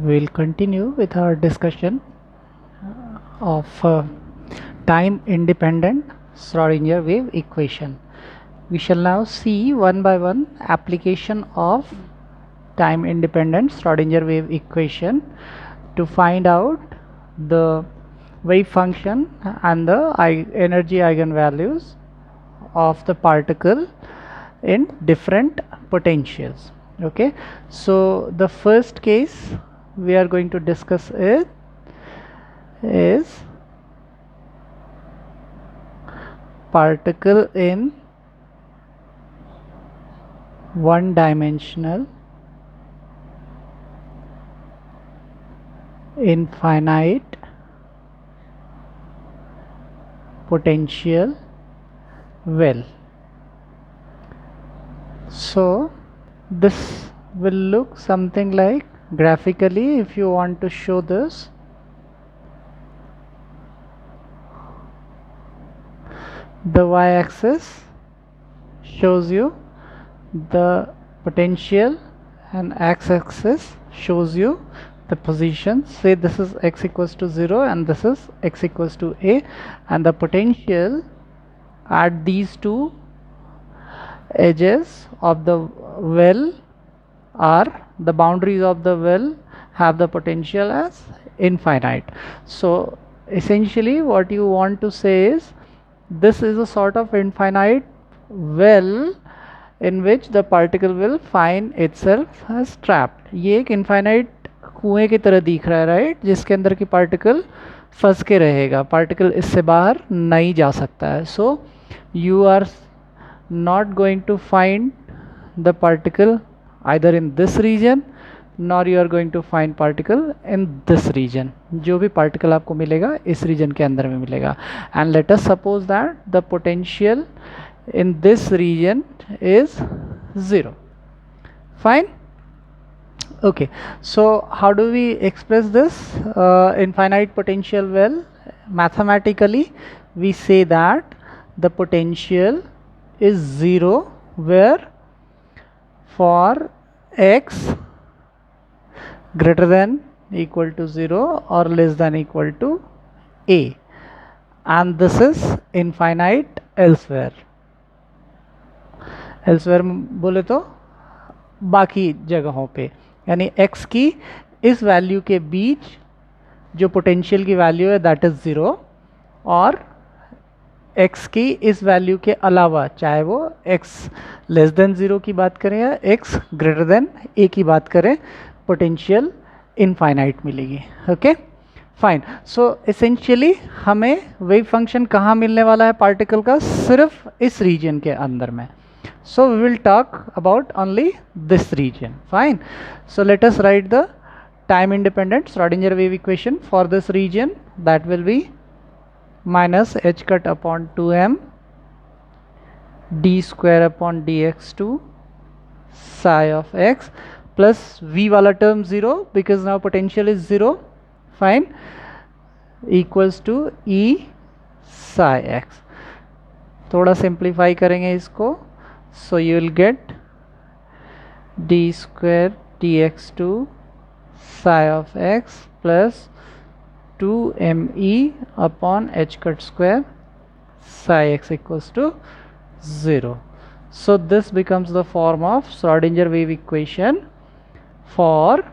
We'll continue with our discussion of time independent Schrodinger wave equation. We shall now see one by one application of time independent Schrodinger wave equation to find out the wave function and the energy eigenvalues of the particle in different potentials. Okay, so the first case we are going to discuss is particle in one dimensional infinite potential well. So this will look something like, graphically if you want to show this, the y-axis shows you the potential and x-axis shows you the position. Say this is x equals to 0 and this is x equals to a, and the potential at these two edges of the well are, the boundaries of the well have the potential as infinite. So essentially what you want to say is this is a sort of infinite well in which the particle will find itself as trapped. ये एक infinite कुएं की तरह दिख रहा है, right, जिसके अंदर की पार्टिकल फंस के रहेगा, पार्टिकल इससे बाहर नहीं जा सकता है. So you are not going to find the particle either in this region nor you are going to find particle in this region. जो भी particle आपको मिलेगा इस region के अंदर में मिलेगा. And let us suppose that the potential in this region is 0. Fine. Okay, so how do we express this infinite potential well? Mathematically we say that the potential is 0 where for x greater than equal to 0 or less than equal to a, and this is infinite elsewhere. elsewhere बोले तो बाकी जगहों पे, यानी x की इस value के बीच जो पोटेंशियल की वैल्यू है दैट इज़ 0, और x की इस वैल्यू के अलावा, चाहे वो x लेस देन 0 की बात करें या x ग्रेटर देन a की बात करें, पोटेंशियल इनफाइनाइट मिलेगी. Okay fine. सो एसेंशियली हमें वेव फंक्शन कहाँ मिलने वाला है पार्टिकल का? सिर्फ इस रीजन के अंदर में. So we will talk about only this region. Fine. So let us write the time independent Schrodinger wave equation for this region. That will be minus h cut upon 2m d square upon dx2 psi of x plus v wala term 0 because now potential is 0. Fine. Equals to e psi x. थोड़ा simplify करेंगे इसको. So you will get d square dx2 psi of x plus 2me upon h cut square psi x equals to 0. So this becomes the form of Schrodinger wave equation for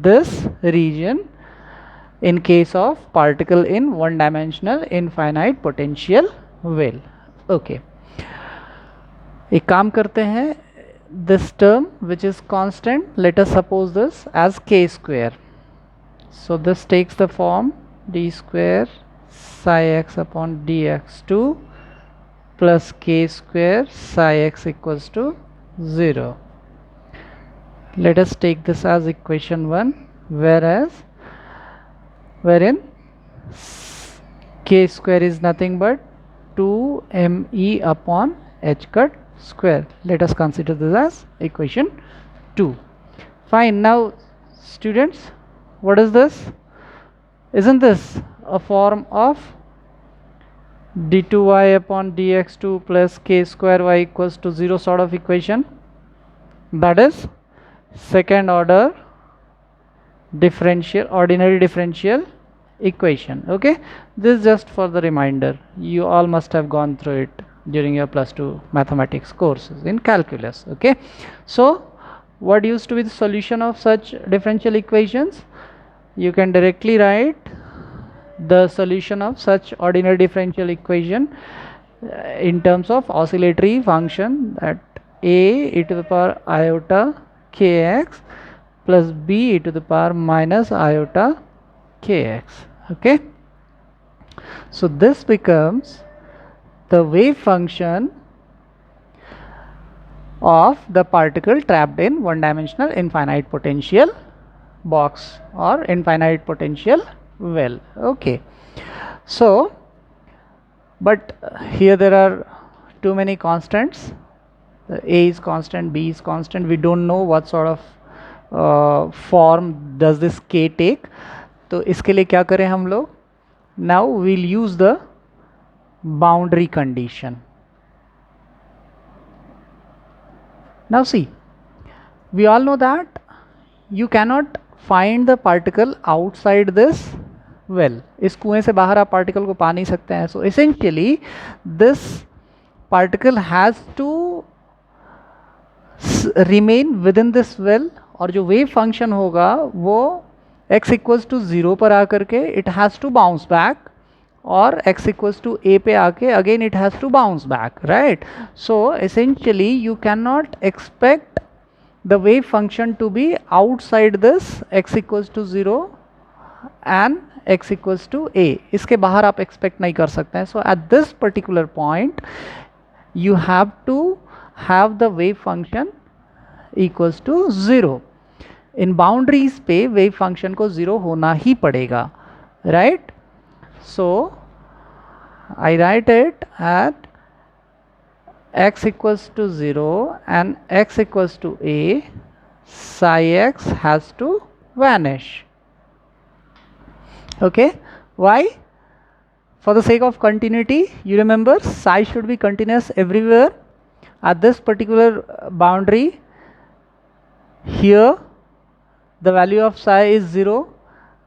this region in case of particle in one dimensional infinite potential well. Okay. एक काम करते हैं, this term which is constant, let us suppose this as k square. So this takes the form d square psi x upon dx2 plus k square psi x equals to 0. Let us take this as equation 1, wherein k square is nothing but 2me upon h cut square. Let us consider this as equation 2. Fine. Now students, what is this? Isn't this a form of d2y upon dx2 plus k square y equals to 0 sort of equation? That is second order differential, ordinary differential equation. Okay, this is just for the reminder. You all must have gone through it during your +2 mathematics courses in calculus. Okay, so what used to be the solution of such differential equations? You can directly write the solution of such ordinary differential equation in terms of oscillatory function, that a e to the power iota kx plus b e to the power minus iota kx. Okay, so this becomes the wave function of the particle trapped in one-dimensional infinite potential box or infinite potential well. Okay, so but here there are too many constants. A is constant, b is constant. We don't know what sort of form does this k take. तो इसके लिए क्या करें हम लोग? Now we'll use the boundary condition. Now see, we all know that you cannot find the particle outside this well. इस कुएं से बाहर आप पार्टिकल को पा नहीं सकते हैं. So essentially this particle has to remain within this well, और जो wave function होगा वो x equals to 0 पर आकर के it has to bounce back, और x equals to a पे आके again it has to bounce back, right? So essentially you cannot expect the wave function to be outside this x equals to 0 and x equals to a. इसके बाहर आप expect नहीं कर सकते हैं. So at this particular point you have to have the wave function equals to 0. In boundaries पे wave function को 0 होना ही पड़ेगा, right? So I right it at x equals to 0 and x equals to a, psi x has to vanish. Okay, why? For the sake of continuity, you remember psi should be continuous everywhere. At this particular boundary here the value of psi is 0,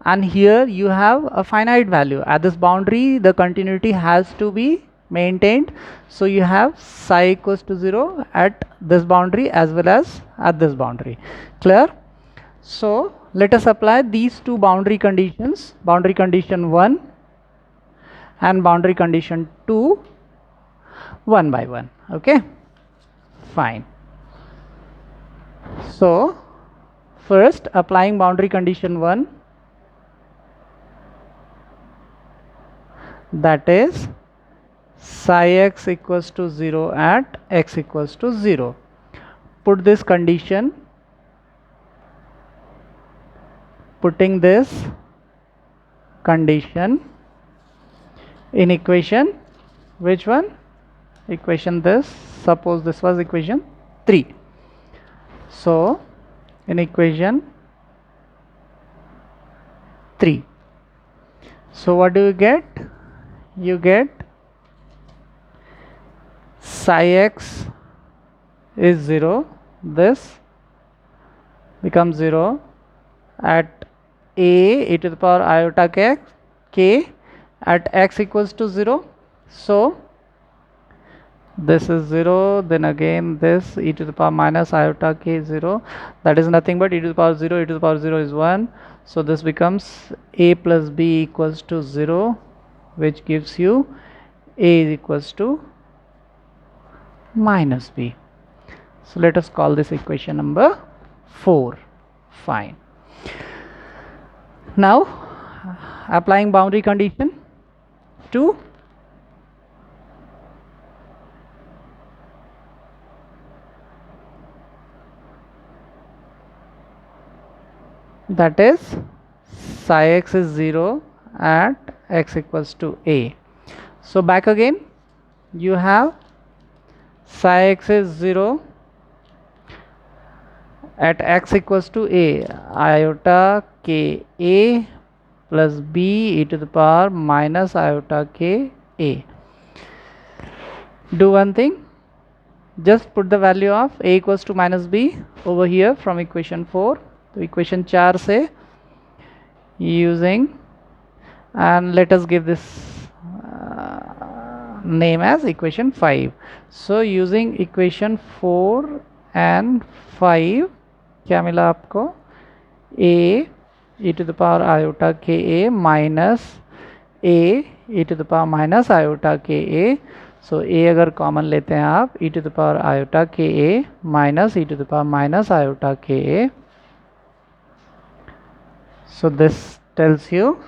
and here you have a finite value. At this boundary the continuity has to be maintained, so you have psi equals to 0 at this boundary as well as at this boundary. Clear? So let us apply these two boundary conditions, boundary condition 1 and boundary condition 2, one by one. Okay, fine. So first, applying boundary condition 1, that is psi x equals to 0 at x equals to 0. Put this condition, putting this condition in equation, which one? Equation this, suppose this was equation 3. So in equation 3, so what do you get? You get psi x is 0, this becomes 0 at a e to the power iota k at x equals to 0. So this is 0, then again this e to the power minus iota k 0, that is nothing but e to the power 0, e to the power 0 is 1. So this becomes a plus b equals to 0, which gives you a is equals to minus b. So let us call this equation number 4. Fine. Now applying boundary condition 2, that is psi x is 0 at x equals to a. So back again you have psi x is 0 at x equals to a, iota k a plus b e to the power minus iota k a. Do one thing, just put the value of a equals to minus b over here from equation 4. तो equation 4 से using, and let us give this name as equation 5. So using equation 4 and 5 क्या मिला आपको? a e to the power iota ka minus a e to the power minus iota ka. So a अगर common लेते हैं आप, e to the power iota ka minus e to the power minus iota ka. So this tells you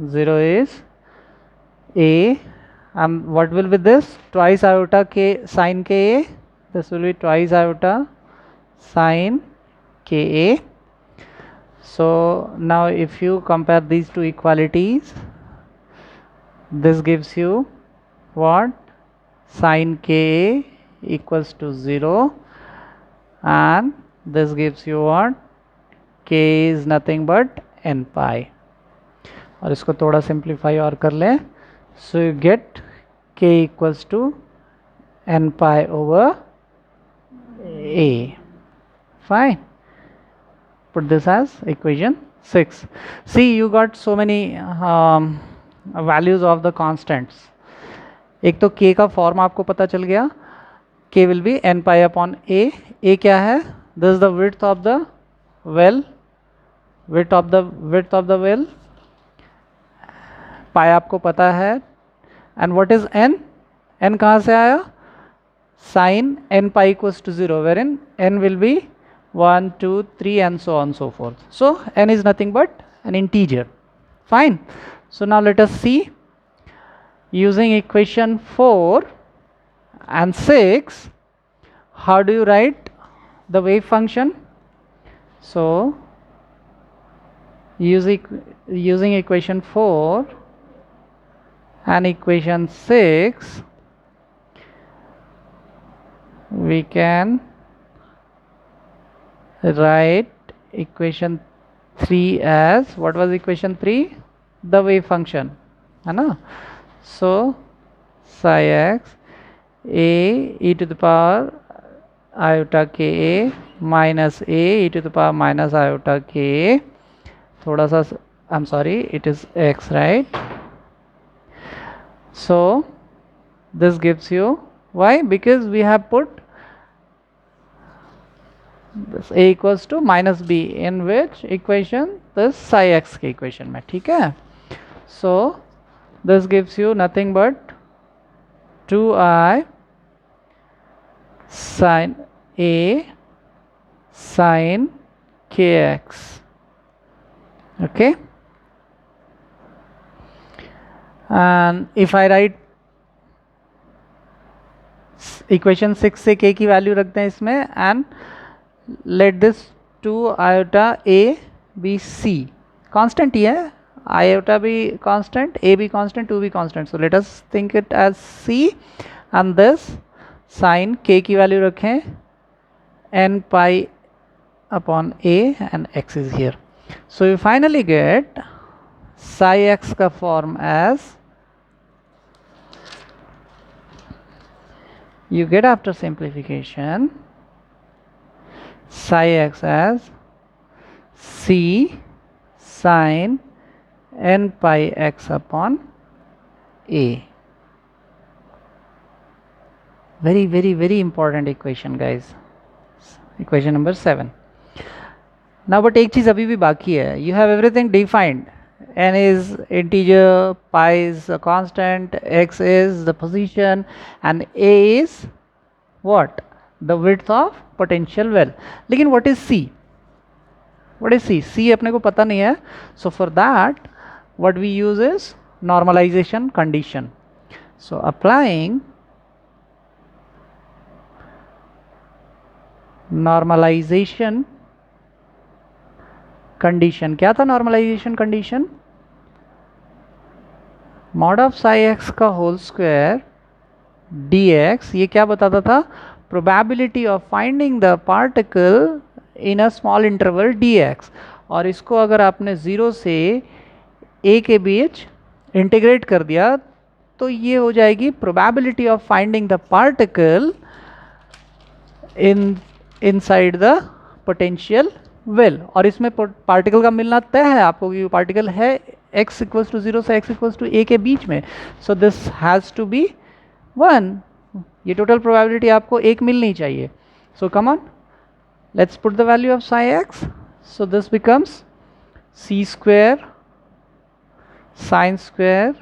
0 is a, and what will be this? Twice iota k sine ka. This will be twice iota sine ka. So now if you compare these two equalities, this gives you what? Sine ka equals to 0, and this gives you what? K is nothing but n pi. और इसको थोड़ा simplify और कर लें. So you get k equals to n pi over a. Fine. Put this as equation 6. See, you got so many values of the constants. एक तो k का form आपको पता चल गया. k will be n pi upon a. a क्या है? This is the width of the well. width of the well. pi आपको पता है. And what is n? n कहाँ से आया? Sin n pi equals to 0, wherein n will be 1, 2, 3 and so on so forth. So n is nothing but an integer. Fine. So now let us see, using equation 4 and 6, how do you write the wave function? So using equation 4 and equation 6, we can write equation 3 as, what was equation 3? The wave function, है ना? So psi x a e to the power iota ka minus a e to the power minus iota ka. थोड़ा सा, I'm sorry, it is x, right? So this gives you, why? Because we have put this a equals to minus b in which equation? This psi x के equation में. ठीक है? So this gives you nothing but 2i sin a sin kx. Okay, and if I write equation 6 से k की value रखते हैं इसमें, and let this 2 iota a be c. constant ही है, iota भी constant, a भी constant, 2 भी constant. So let us think it as c, and this sin k की वैल्यू रखें n pi upon a, and x is here. So you finally get psi x का form as, you get after simplification psi x as c sin n pi x upon a. Very, very, very important equation, guys. Equation number 7. Now but एक चीज़ अभी भी बाकी है. You have everything defined. n is integer, pi is a constant, x is the position, and a is what? The width of potential well. लेकिन what is c? What is c? c अपने को पता नहीं है. So for that, what we use is normalization condition. So applying normalization condition. क्या था normalization condition? Mod of psi x का whole square dx. ये क्या बताता था? Probability of finding the particle in a small interval dx. और इसको अगर आपने 0 से a के बीच इंटीग्रेट कर दिया तो ये हो जाएगी probability of finding the particle inside the potential well और इसमें पार्टिकल का मिलना तय है आपको कि पार्टिकल है x इक्वल्स टू 0 से x इक्वल्स टू a के बीच में, so this has to be 1. ये टोटल प्रोबेबिलिटी आपको एक मिलनी चाहिए. So come on, let's put the value of psi x. So this becomes c square sine square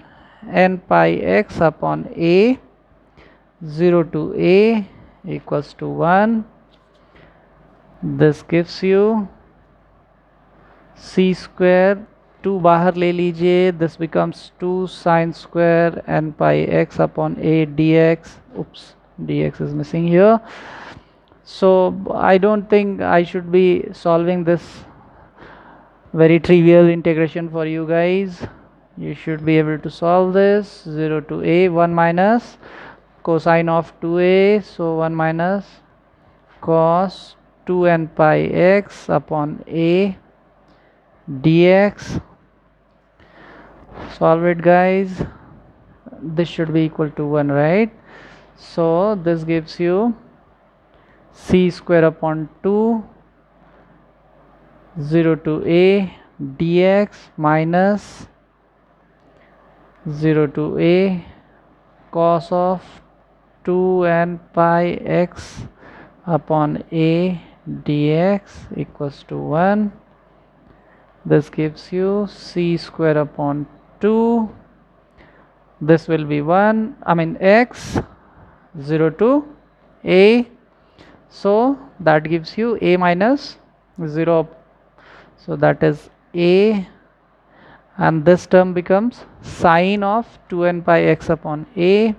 n pi x upon a 0 to a equals to 1. This gives you c square, 2 बाहर ले लीजिए, this becomes 2 sine square n pi x upon a dx. Oops, dx is missing here. So I don't think I should be solving this very trivial integration for you guys. You should be able to solve this. 0 to a, 1 minus cosine of 2a, so 1 minus cos 2n pi x upon a dx. Solve it guys. This should be equal to 1, right? So this gives you c square upon 2 0 to a dx minus 0 to a cos of 2n pi x upon a dx equals to 1. This gives you c square upon 2. This will be 1, I mean x 0 to a, so that gives you a minus 0, so that is a, and this term becomes sine of 2n pi x upon a,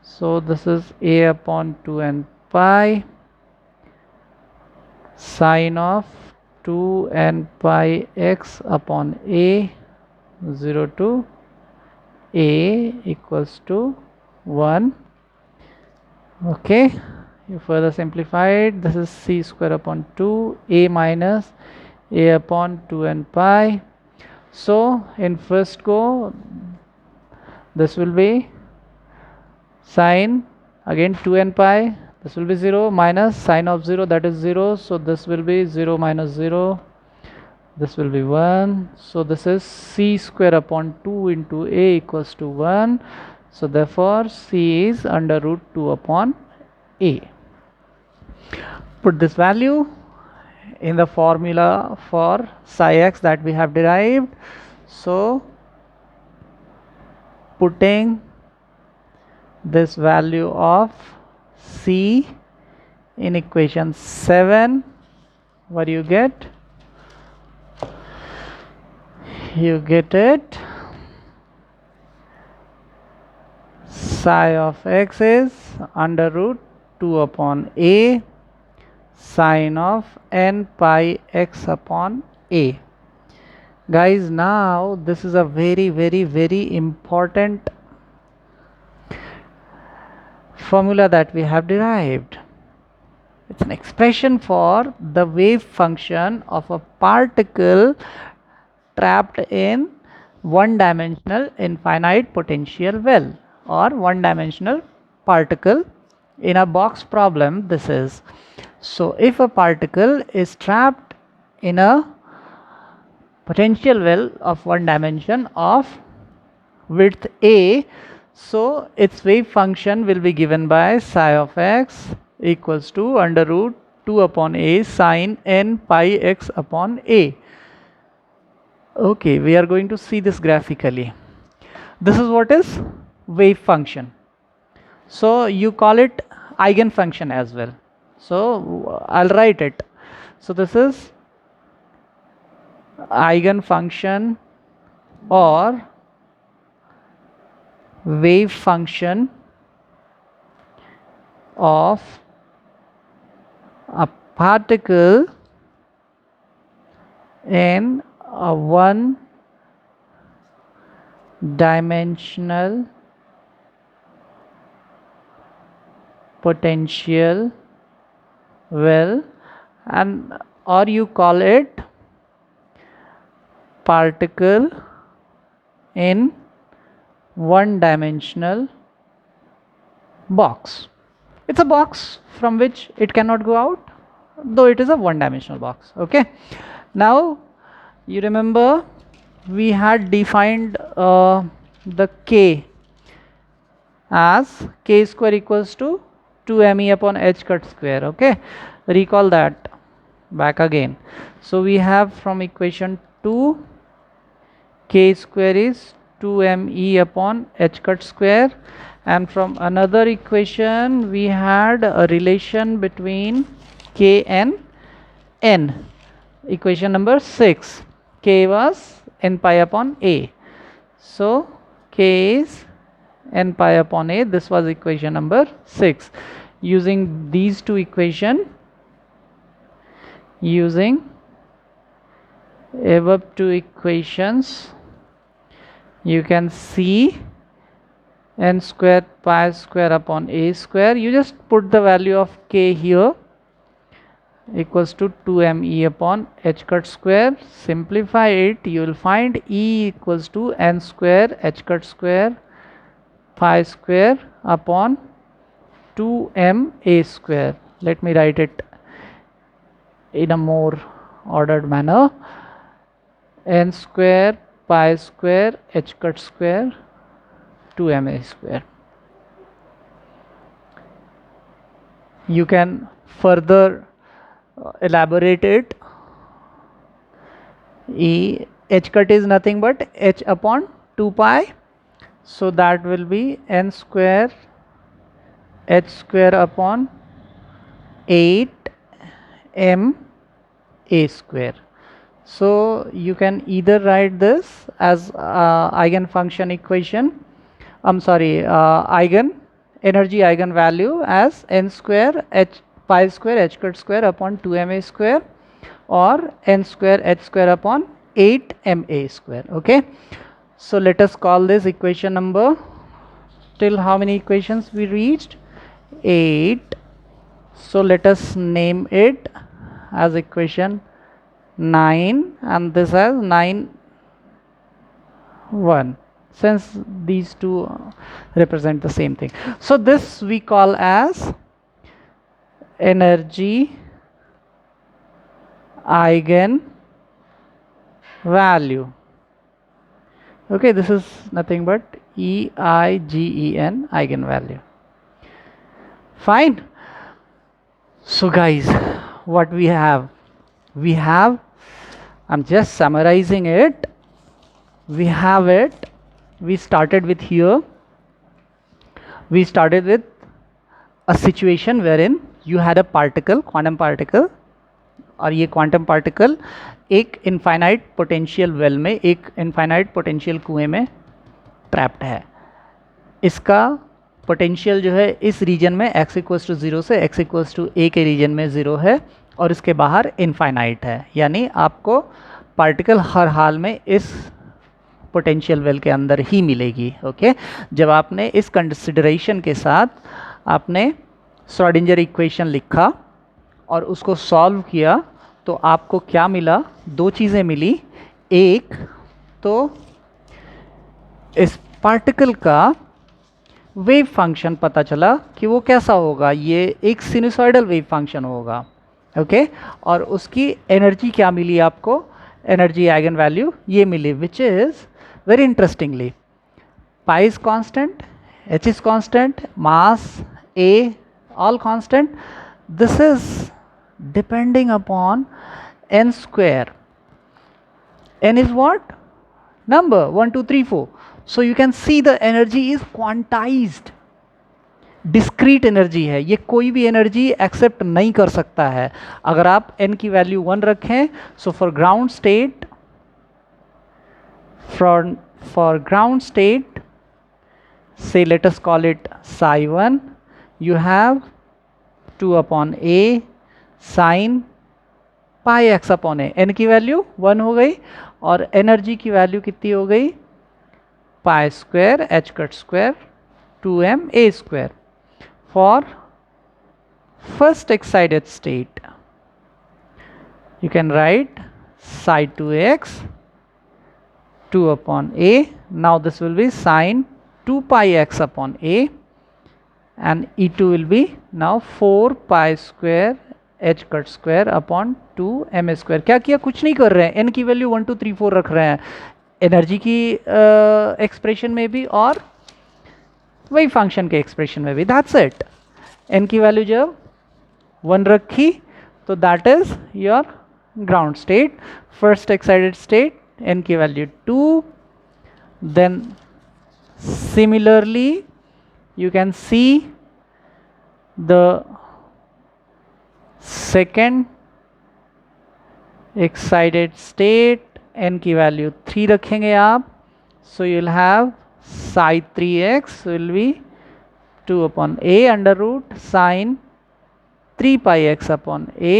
so this is a upon 2n pi sine of 2n pi x upon a 0 to a equals to 1. Okay, you further simplify it. This is c square upon 2 a minus a upon 2n pi. So in first go this will be sine again 2n pi, this will be 0 minus sine of 0, that is 0, so this will be 0 minus 0, this will be 1, so this is c square upon 2 into a equals to 1, so therefore c is under root 2 upon a. Put this value in the formula for psi x that we have derived. So putting this value of c in equation 7, what do you get? You get it, psi of x is under root 2 upon a sine of n pi x upon a. Guys, now this is a very important formula that we have derived. It's an expression for the wave function of a particle trapped in one-dimensional infinite potential well, or one-dimensional particle in a box problem this is. So if a particle is trapped in a potential well of one dimension of width a, so its wave function will be given by psi of x equals to under root 2 upon a sine n pi x upon a. Okay, we are going to see this graphically. This is what is wave function. So you call it eigenfunction as well. So I'll write it. So this is eigenfunction or wave function of a particle in a one-dimensional potential well, and or you call it particle in one-dimensional box. It's a box from which it cannot go out, though it is a one-dimensional box. Okay, now you remember we had defined the k as k square equals to 2me upon h cut square. Okay, recall that back again. So we have from equation 2 k square is 2me upon h cut square, and from another equation we had a relation between k and n. Equation number 6, k was n pi upon a, so k is n pi upon a. This was equation number 6. Using these two equations, using above two equations, you can see n square pi square upon a square. You just put the value of k here equals to 2me upon h cut square. Simplify it, you will find E equals to n square h cut square pi square upon 2ma square. Let me write it in a more ordered manner. N square pi square h cut square 2ma square. You can further elaborate it. H cut is nothing but h upon 2 pi, so that will be n square h square upon 8m a square. So you can either write this as eigenfunction equation, energy eigenvalue as n square h pi square h cut square upon 2ma square, or n square h square upon 8ma square. Okay, so let us call this equation number. Till how many equations we reached? 8. So let us name it as equation 9, and this as 9 1, since these two represent the same thing. So this we call as energy eigenvalue. Okay, this is nothing but EIGEN eigenvalue. Fine. So guys, what we have, I'm just summarizing it. We have it. We started with here. We started with a situation wherein you had a particle, quantum particle, और ये quantum particle एक infinite potential well में, एक infinite potential कुएं में trapped है. इसका potential जो है इस रीजन में x इक्वल्स टू 0 से x इक्वल्स टू a के रीजन में 0 है, और इसके बाहर इनफाइनाइट है. यानी आपको पार्टिकल हर हाल में इस पोटेंशियल वेल के अंदर ही मिलेगी. ओके, जब आपने इस कंसिडरेशन के साथ आपने श्रोडिंगर इक्वेशन लिखा और उसको सॉल्व किया, तो आपको क्या मिला? दो चीज़ें मिली. एक तो इस पार्टिकल का वेव फंक्शन पता चला कि वो कैसा होगा, ये एक सिनुसॉइडल वेव फंक्शन होगा. ओके, और उसकी एनर्जी क्या मिली आपको? एनर्जी आइगन वैल्यू ये मिली, which is very interestingly pi is constant, H is constant, mass A all constant. This is depending upon n square. N is what? Number 1 2 3 4. So you can see the energy is quantized. Discrete energy है, ये कोई भी energy accept नहीं कर सकता है अगर आप n की वैल्यू 1 रखें. So for ground state say let us call it psi 1, you have 2 upon a sin pi x upon a. n की वैल्यू 1 हो गई और एनर्जी की वैल्यू कितनी हो गई? Pi square h cut square 2m a square. For first excited state you can write psi 2x 2 upon a. Now this will be sin 2 pi x upon a, and E2 will be now 4 pi square H cut square upon 2m²। क्या किया, कुछ नहीं कर रहे हैं, n की value 1 2 3 4 रख रहे हैं एनर्जी की एक्सप्रेशन में भी और वही फंक्शन के एक्सप्रेशन में भी, दैट्स इट। n की वैल्यू जब 1 रखी तो that is your ground state. First excited state n की value 2, then similarly you can see the second excited state, n की वैल्यू 3 रखेंगे आप, so you'll have psi 3x will be 2 upon a under root sine 3 pi x upon a,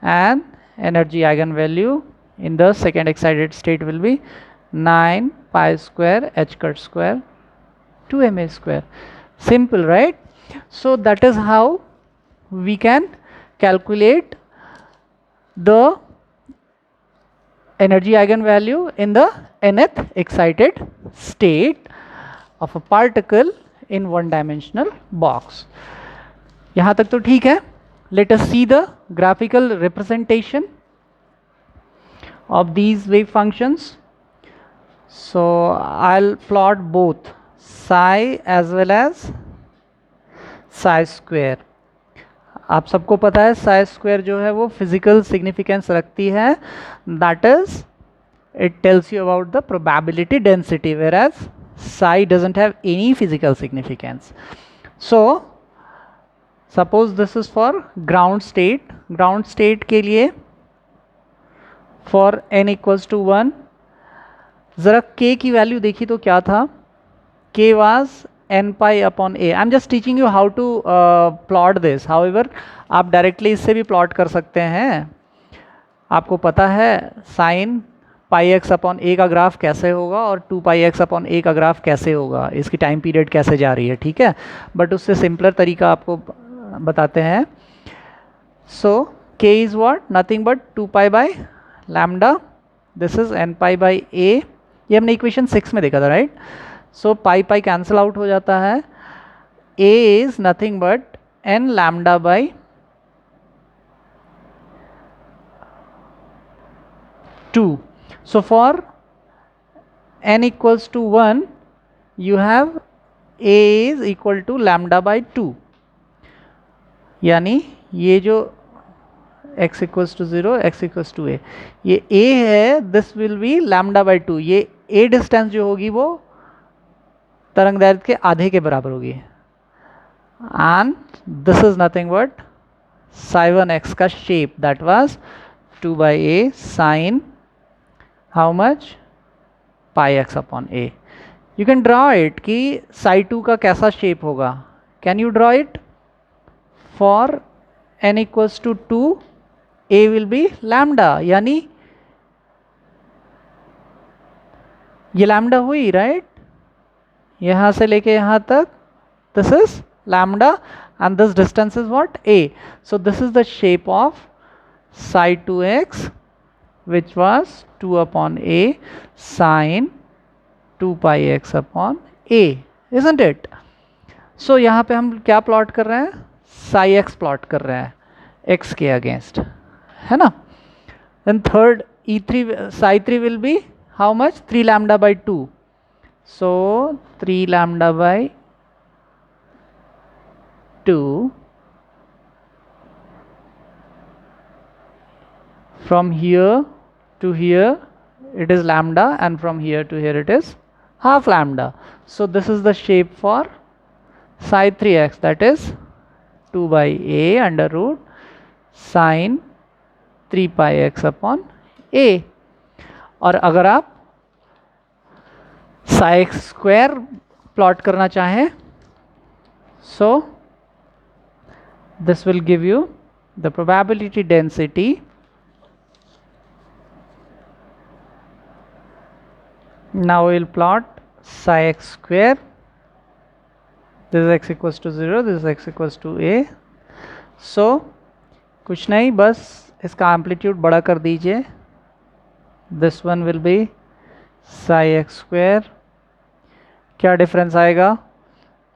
and energy eigenvalue in the second excited state will be 9 pi square h cut square 2m². Simple, right? So that is how we can calculate the energy eigenvalue in the nth excited state of a particle in one dimensional box. यहाँ तक तो ठीक है. Let us see the graphical representation of these wave functions. So I'll plot both psi as well as psi square. आप सबको पता है psi square जो है वो फिजिकल सिग्निफिकेंस रखती है, that is it tells you about the probability density, whereas psi doesn't have any physical significance. So suppose this is for ground state. Ground state के लिए for n equals to 1, ज़रा k की value देखी तो क्या था, k was n pi upon a. I'm just teaching you how to plot this. However, आप directly इससे भी प्लॉट कर सकते हैं. आपको पता है साइन पाई एक्स अपॉन ए का ग्राफ कैसे होगा और 2 पाई एक्स अपॉन ए का ग्राफ कैसे होगा, इसकी टाइम पीरियड कैसे जा रही है, ठीक है. बट उससे सिंपलर तरीका आपको बताते हैं. सो k is what, nothing but 2 pi by lambda, this is n pi by a. ये हमने इक्वेशन 6 में देखा था, राइट. सो पाई पाई कैंसिल आउट हो जाता है. a is nothing but n lambda by 2. So for n equals to 1, you have a is equal to lambda by 2. यानी ये जो x equals to 0, x equals to a, ये a है, this will be lambda by 2. ये a distance जो होगी वो तरंग दैर्घ्य के आधे के बराबर होगी. And this is nothing but psi 1x का shape, that was 2 by a sine how much, pi x upon a. You can draw it कि psi 2 का कैसा शेप होगा. Can you draw it? For n equals to 2, a will be lambda, यानी ये lambda हुई, right? यहाँ से लेके यहाँ तक this is lambda and this distance is what, a. So this is the shape of psi 2x, which was 2 upon a sine 2 pi x upon a, isn't it? So यहाँ पे हम क्या प्लॉट कर रहे हैं, psi x प्लॉट कर रहे हैं x के अगेंस्ट, है ना. Then third E3 psi 3 will be how much, 3 lambda by 2. So 3 lambda by 2 from here to here it is lambda, and from here to here it is half lambda. So this is the shape for psi 3x, that is 2 by a under root sine 3 pi x upon a. और अगर आप psi x square plot करना चाहें, so this will give you the probability density. Now we will plot psi x square. This is x equals to 0, this is x equals to a. So कुछ नहीं, बस इसका amplitude बड़ा कर दीजिए. This one will be psi x square. क्या difference आएगा,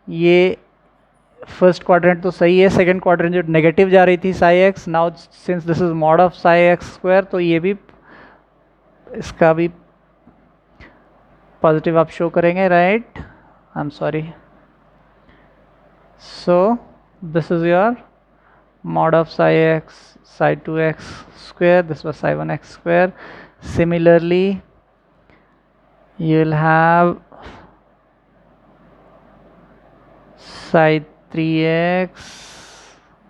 ये फर्स्ट क्वाड्रेंट तो सही है, सेकंड क्वाड्रेंट जो नेगेटिव जा रही थी Sai x, now since this is mod of psi x square, तो ये भी, इसका भी पॉजिटिव आप शो करेंगे, right? I am sorry. So this is your mod of psi x, psi 2x square, this was psi 1x square. Similarly, you will have psi 3x,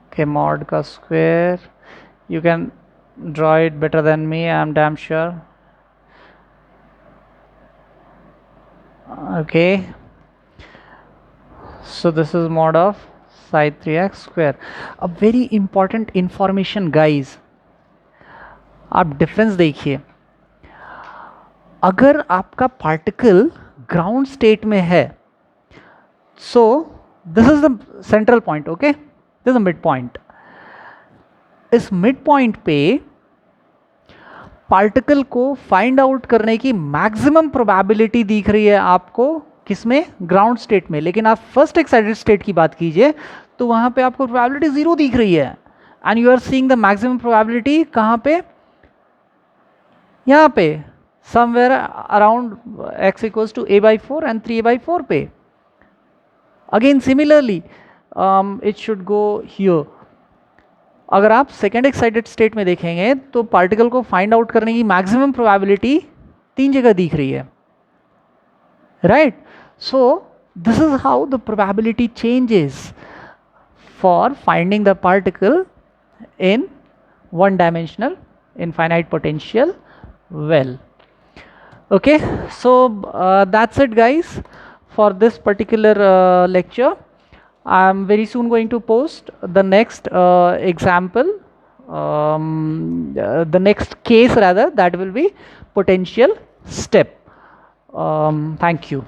okay, mod ka square. You can draw it better than me, I am damn sure. Okay, so this is mod of psi 3x square. A very important information guys, आप difference देखिए. अगर आपका particle ground state में है, so this is the central point, okay, this is mid point. इस mid point पे particle को find out करने की मैक्सिमम प्रोबेबिलिटी दिख रही है आपको किसमें? ग्राउंड स्टेट में. लेकिन आप फर्स्ट एक्साइटेड स्टेट की बात कीजिए तो वहां पे आपको प्रोबेबिलिटी 0 दिख रही है. And you are seeing the maximum probability कहां पे? यहाँ पे somewhere around x equals to a/4 and 3a/4 पे. Again similarly it should go here. अगर आप सेकेंड एक्साइटेड स्टेट में देखेंगे तो पार्टिकल को फाइंड आउट करने की मैक्सिमम प्रोबेबिलिटी 3 जगह दिख रही है, right? So this is how the probability changes for finding the particle in one dimensional infinite potential well. Okay, so that's it guys for this particular lecture. I am very soon going to post the next example, the next case rather, that will be potential step. Thank you.